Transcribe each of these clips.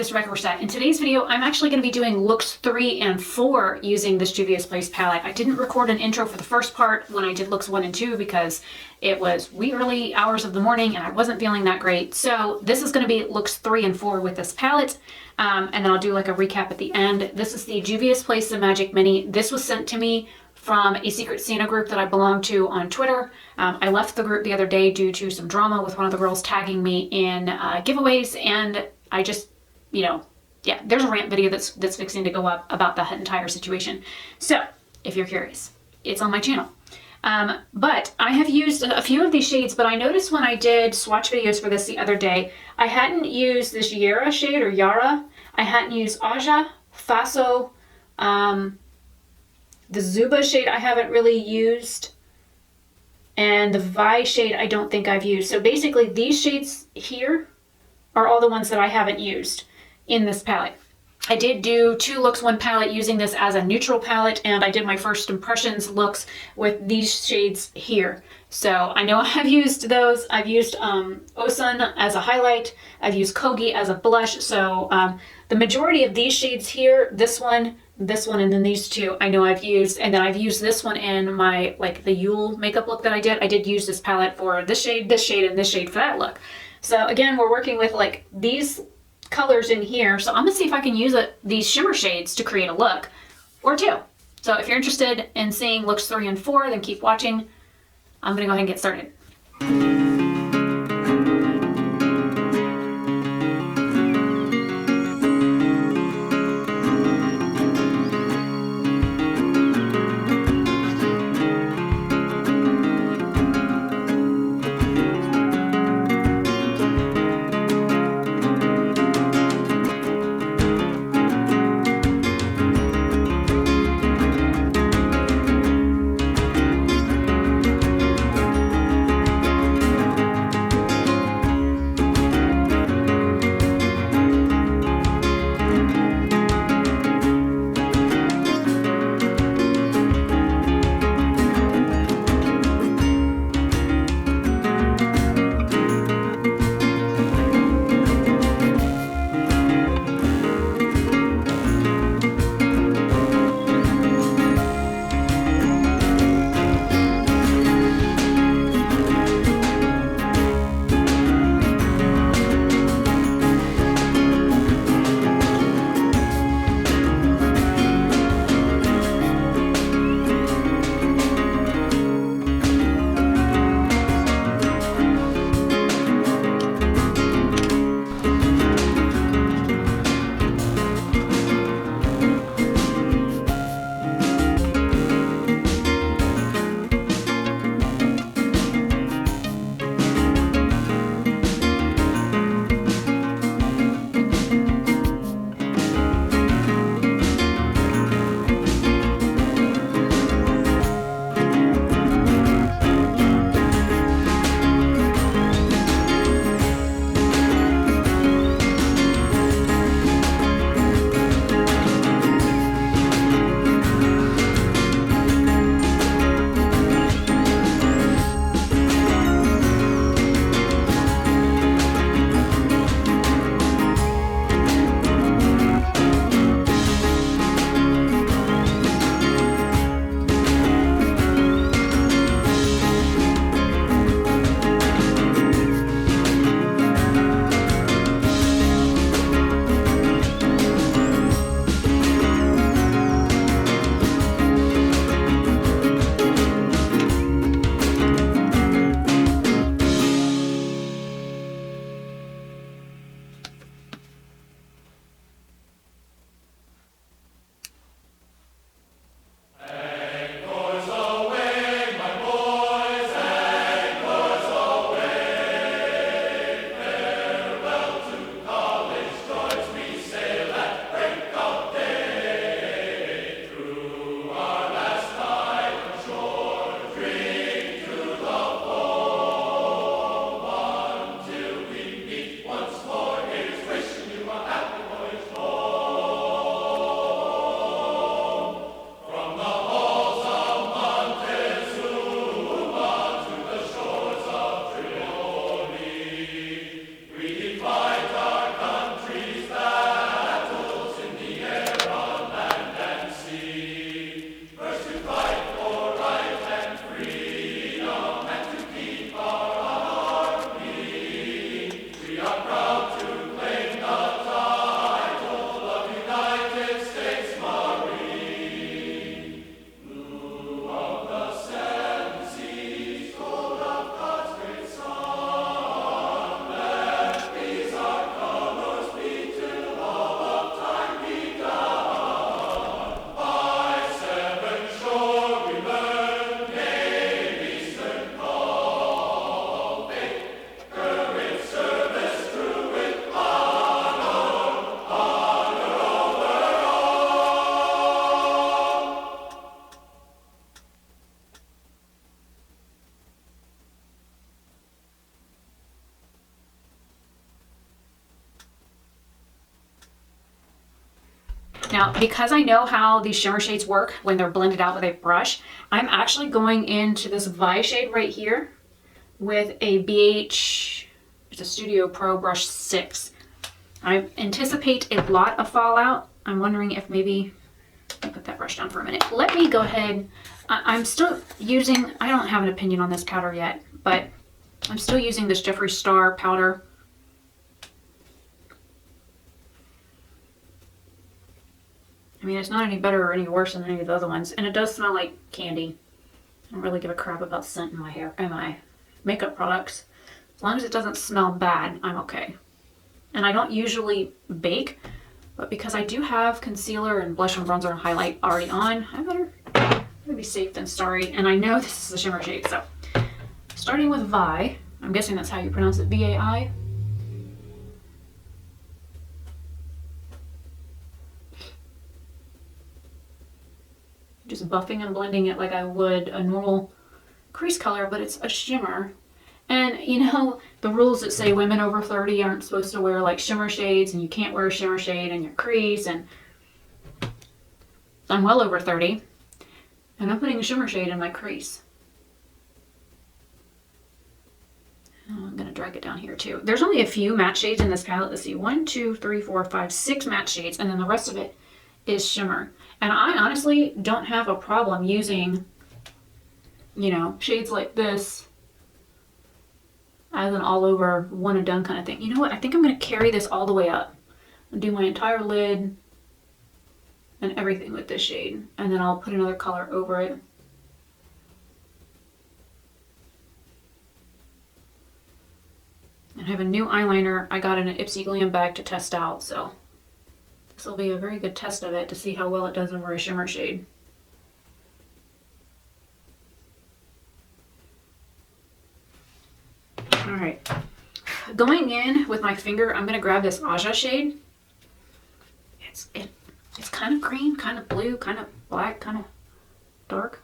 this record set. In today's video, I'm actually going to be doing looks 3 and 4 using this Juvia's Place palette. I didn't record an intro for the first part when I did looks 1 and 2 because it was wee early hours of the morning and I wasn't feeling that great. So this is going to be looks 3 and 4 with this palette. And then I'll do like a recap at the end. This is the Juvia's Place The Magic Mini. This was sent to me from a Secret Santa group that I belong to on Twitter. I left the group the other day due to some drama with one of the girls tagging me in giveaways, and I just, yeah, there's a rant video that's fixing to go up about the entire situation. So if you're curious, it's on my channel. But I have used a few of these shades, but I noticed when I did swatch videos for this the other day, I hadn't used this Yara shade or Yara. I hadn't used Aja, Faso, the Zuba shade I haven't really used, and the Vi shade I don't think I've used. So basically these shades here are all the ones that I haven't used in this palette. I did do 2 looks 1 palette using this as a neutral palette, and I did my first impressions looks with these shades here. So I know I've used those. I've used Osun as a highlight. I've used Kogi as a blush. So the majority of these shades here, this one, and then these 2, I know I've used. And then I've used this one in my, like the Yule makeup look that I did. I did use this palette for this shade, and this shade for that look. So again, we're working with like these colors in here. So I'm gonna see if I can use these shimmer shades to create a look or 2. So if you're interested in seeing looks 3 and 4, then keep watching. I'm gonna go ahead and get started. Now, because I know how these shimmer shades work when they're blended out with a brush, I'm actually going into this Vi shade right here with a BH, it's a Studio Pro Brush 6. I anticipate a lot of fallout. I'm wondering if maybe, let me put that brush down for a minute. Let me go ahead, I'm still using, I don't have an opinion on this powder yet, but I'm still using this Jeffree Star powder. I mean, it's not any better or any worse than any of the other ones, and it does smell like candy. I don't really give a crap about scent in my hair and my makeup products. As long as it doesn't smell bad, I'm okay. And I don't usually bake, but because I do have concealer and blush and bronzer and highlight already on, I better be safe than sorry. And I know this is a shimmer shade, so starting with Vi, I'm guessing that's how you pronounce it, V-A-I. Just buffing and blending it like I would a normal crease color, but it's a shimmer. And you know, the rules that say women over 30 aren't supposed to wear like shimmer shades, and you can't wear a shimmer shade in your crease, and I'm well over 30, and I'm putting a shimmer shade in my crease. Oh, I'm gonna drag it down here too. There's only a few matte shades in this palette. Let's see, 1, 2, 3, 4, 5, 6 matte shades, and then the rest of it is shimmer. And I honestly don't have a problem using, you know, shades like this as an all over one and done kind of thing. You know what? I think I'm going to carry this all the way up and do my entire lid and everything with this shade. And then I'll put another color over it. And I have a new eyeliner I got in an Ipsy Glam bag to test out, so this will be a very good test of it to see how well it does over a shimmer shade. Alright, going in with my finger, I'm going to grab this Aja shade. It's kind of green, kind of blue, kind of black, kind of dark.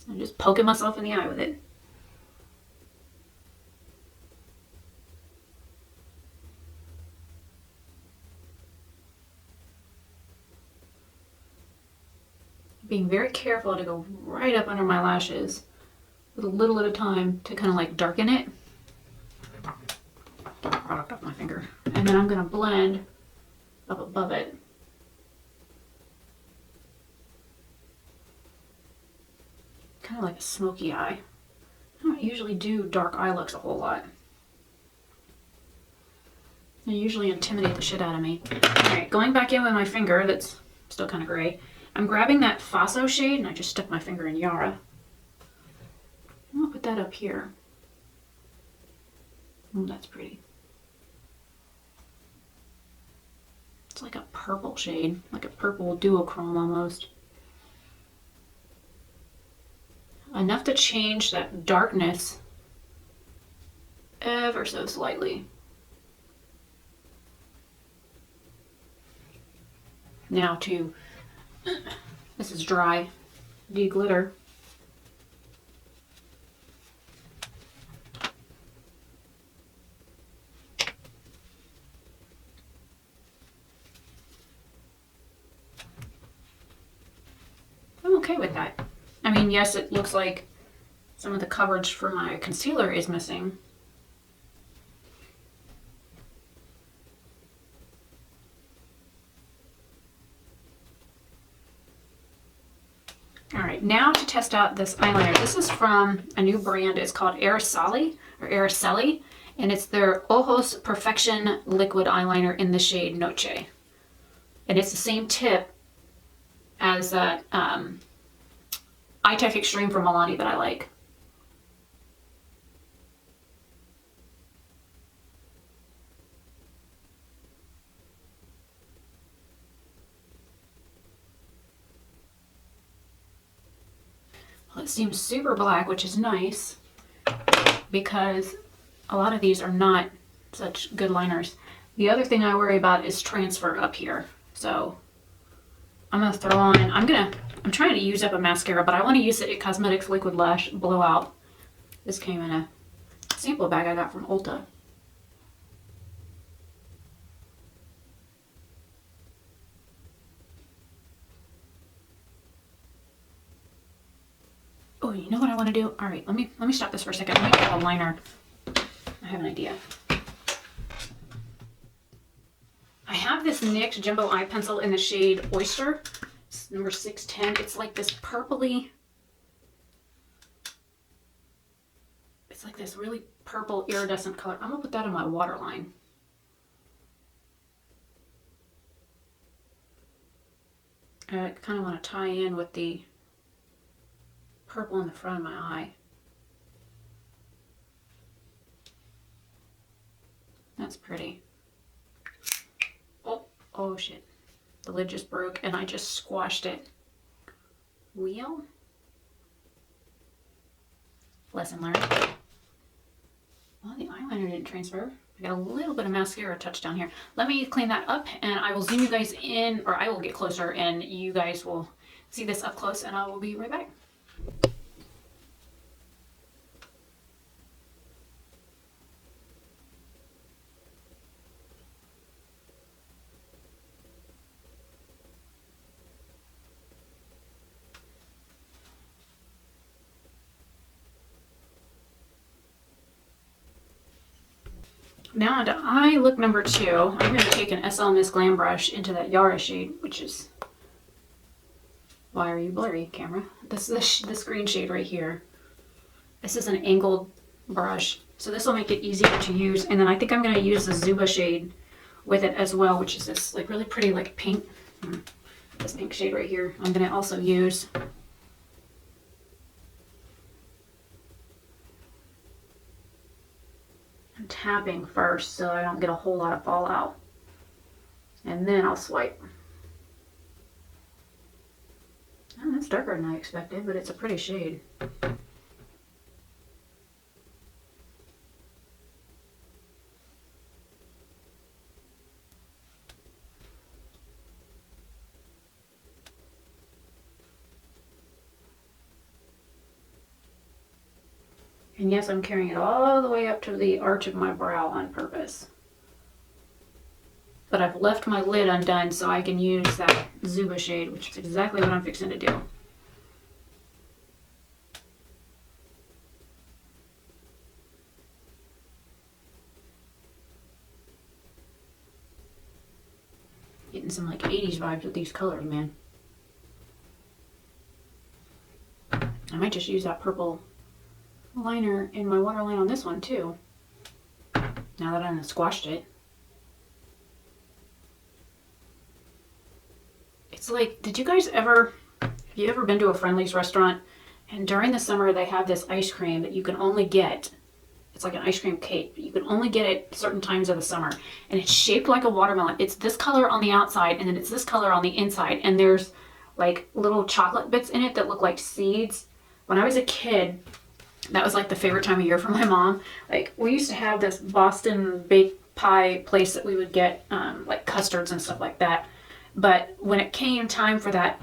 I'm just poking myself in the eye with it. Being very careful to go right up under my lashes with a little at a time to kind of like darken it. Get the product off my finger. And then I'm going to blend up above it. Kind of like a smoky eye. I don't usually do dark eye looks a whole lot. They usually intimidate the shit out of me. Alright, going back in with my finger that's still kind of gray. I'm grabbing that Faso shade, and I just stuck my finger in Yara. I'm gonna put that up here. Oh, that's pretty. It's like a purple shade, like a purple duochrome almost. Enough to change that darkness ever so slightly. Now to, this is dry, de-glitter. I'm okay with that. I mean, yes, it looks like some of the coverage for my concealer is missing. Alright, now to test out this eyeliner. This is from a new brand. It's called Araceli, and it's their Ojos Perfection Liquid Eyeliner in the shade Noche. And it's the same tip as that iTech Extreme from Milani that I like. Well, it seems super black, which is nice because a lot of these are not such good liners. The other thing I worry about is transfer up here. So I'm going to throw on, I'm trying to use up a mascara, but I want to use the It Cosmetics Liquid Lash Blowout. This came in a sample bag I got from Ulta. Oh, you know what I want to do? All right, let me stop this for a second. Let me get a liner. I have an idea. I have this NYX Jumbo Eye Pencil in the shade Oyster. It's number 610. It's like this purpley. It's like this really purple iridescent color. I'm gonna put that in my waterline. I kind of want to tie in with the purple in the front of my eye. That's pretty. Oh shit. The lid just broke and I just squashed it. Wheel? Lesson learned. Well, the eyeliner didn't transfer. I got a little bit of mascara touch down here. Let me clean that up and I will zoom you guys in, or I will get closer and you guys will see this up close and I will be right back. Now onto eye look number 2. I'm going to take an SL Miss Glam brush into that Yara shade, which is, why are you blurry, camera? This is this green shade right here. This is an angled brush, so this will make it easier to use. And then I think I'm going to use the Zuba shade with it as well, which is this like really pretty like pink, this pink shade right here. I'm going to also use tapping first so I don't get a whole lot of fallout, and then I'll swipe. Oh, that's darker than I expected, but it's a pretty shade. And yes, I'm carrying it all the way up to the arch of my brow on purpose. But I've left my lid undone so I can use that Zuba shade, which is exactly what I'm fixing to do. Getting some like 80s vibes with these colors, man. I might just use that purple liner in my waterline on this one too, now that I've squashed it. It's like, did you guys ever, have you ever been to a Friendly's restaurant and during the summer they have this ice cream that you can only get, it's like an ice cream cake, but you can only get it certain times of the summer, and it's shaped like a watermelon. It's this color on the outside and then it's this color on the inside, and there's like little chocolate bits in it that look like seeds. When I was a kid, that was like the favorite time of year for my mom. Like we used to have this Boston baked pie place that we would get like custards and stuff like that. But when it came time for that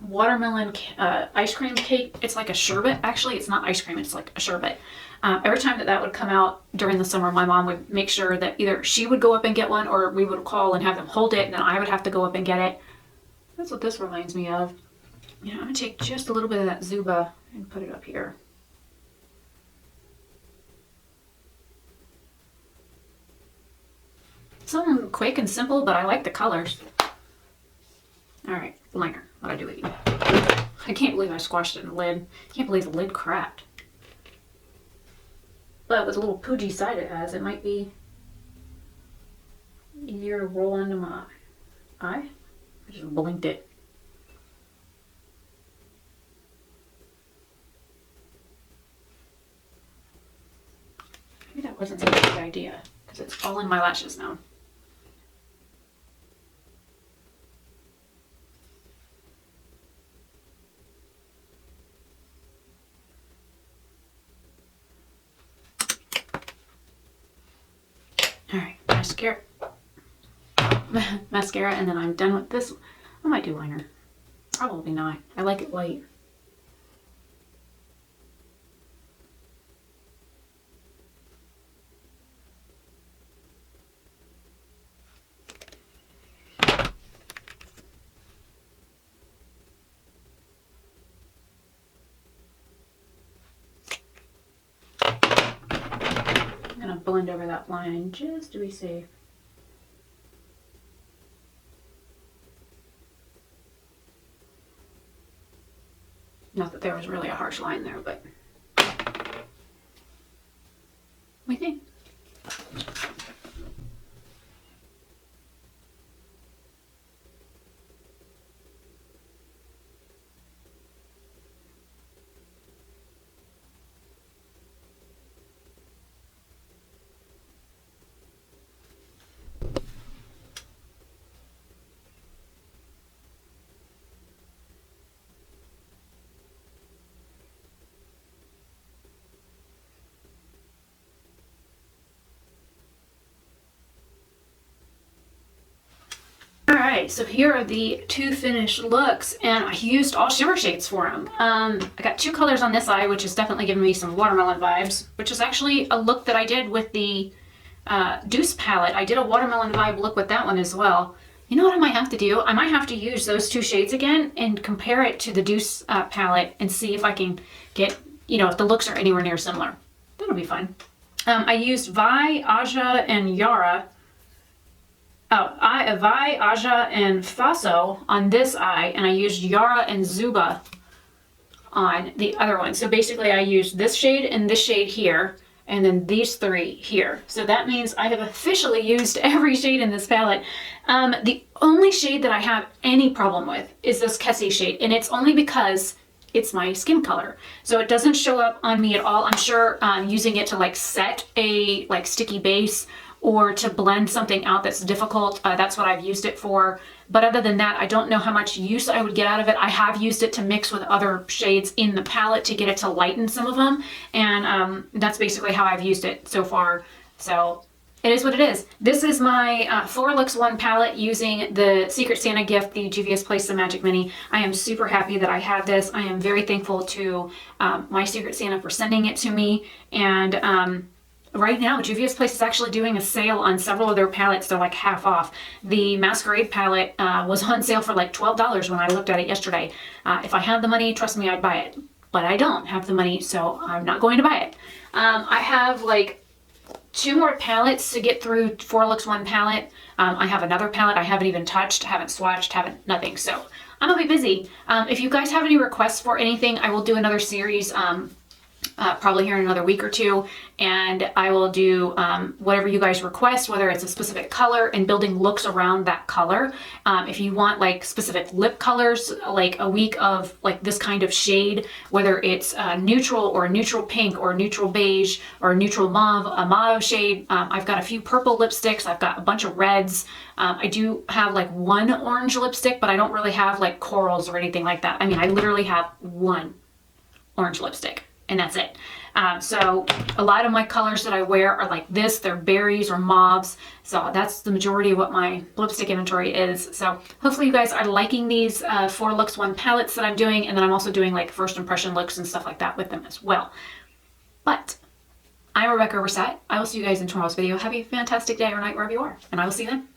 watermelon ice cream cake, it's like a sherbet. Actually, it's not ice cream, it's like a sherbet. Every time that would come out during the summer, my mom would make sure that either she would go up and get one or we would call and have them hold it and then I would have to go up and get it. That's what this reminds me of. You know, I'm gonna take just a little bit of that Zuba and put it up here. Something quick and simple, but I like the colors. Alright, liner. What'd I do with you? I can't believe I squashed it in the lid. I can't believe the lid cracked. But with a little poojy side it has, it might be easier to roll into my eye. I just blinked it. Maybe that wasn't such a good idea, because it's all in my lashes now. Alright, mascara. Mascara, and then I'm done with this. I might do liner. Probably not. I like it light. blend over that line just to be safe. Not that there was really a harsh line there, but we think. Alright, so here are the two finished looks, and I used all shimmer shades for them. I got two colors on this eye, which is definitely giving me some watermelon vibes, which is actually a look that I did with the Deuce palette. I did a watermelon vibe look with that one as well. You know what I might have to do? I might have to use those two shades again and compare it to the Deuce palette and see if I can get, you know, if the looks are anywhere near similar. That'll be fun. I used Vi, Aja, and Yara. Vi, Aja, and Faso on this eye, and I used Yara and Zuba on the other one. So basically I used this shade and this shade here, and then these three here. So that means I have officially used every shade in this palette. The only shade that I have any problem with is this Kessie shade, and it's only because it's my skin color. So it doesn't show up on me at all. I'm sure using it to like set a like sticky base or to blend something out that's difficult, that's what I've used it for. But other than that, I don't know how much use I would get out of it. I have used it to mix with other shades in the palette to get it to lighten some of them. And that's basically how I've used it so far. So it is what it is. This is my 4 Looks 1 palette using the Secret Santa gift, the Juvia's Place the Magic Mini. I am super happy that I have this. I am very thankful to my Secret Santa for sending it to me. And right now, Juvia's Place is actually doing a sale on several of their palettes. They're like half off. The Masquerade palette was on sale for like $12 when I looked at it yesterday. If I had the money, trust me, I'd buy it. But I don't have the money, so I'm not going to buy it. I have like 2 more palettes to get through 4 Looks 1 palette. I have another palette I haven't even touched, haven't swatched, nothing. So I'm gonna be busy. If you guys have any requests for anything, I will do another series probably here in another week or 2, and I will do whatever you guys request, whether it's a specific color and building looks around that color. If you want like specific lip colors, like a week of like this kind of shade, whether it's neutral or a neutral pink or a neutral beige or a neutral mauve, a mauve shade. I've got a few purple lipsticks. I've got a bunch of reds. I do have like 1 orange lipstick, but I don't really have like corals or anything like that. I mean, I literally have 1 orange lipstick, and that's it. So a lot of my colors that I wear are like this. They're berries or mauves. So that's the majority of what my lipstick inventory is. So hopefully you guys are liking these 4 Looks 1 palettes that I'm doing. And then I'm also doing like first impression looks and stuff like that with them as well. But I'm Rebecca Versat. I will see you guys in tomorrow's video. Have a fantastic day or night wherever you are. And I will see you then.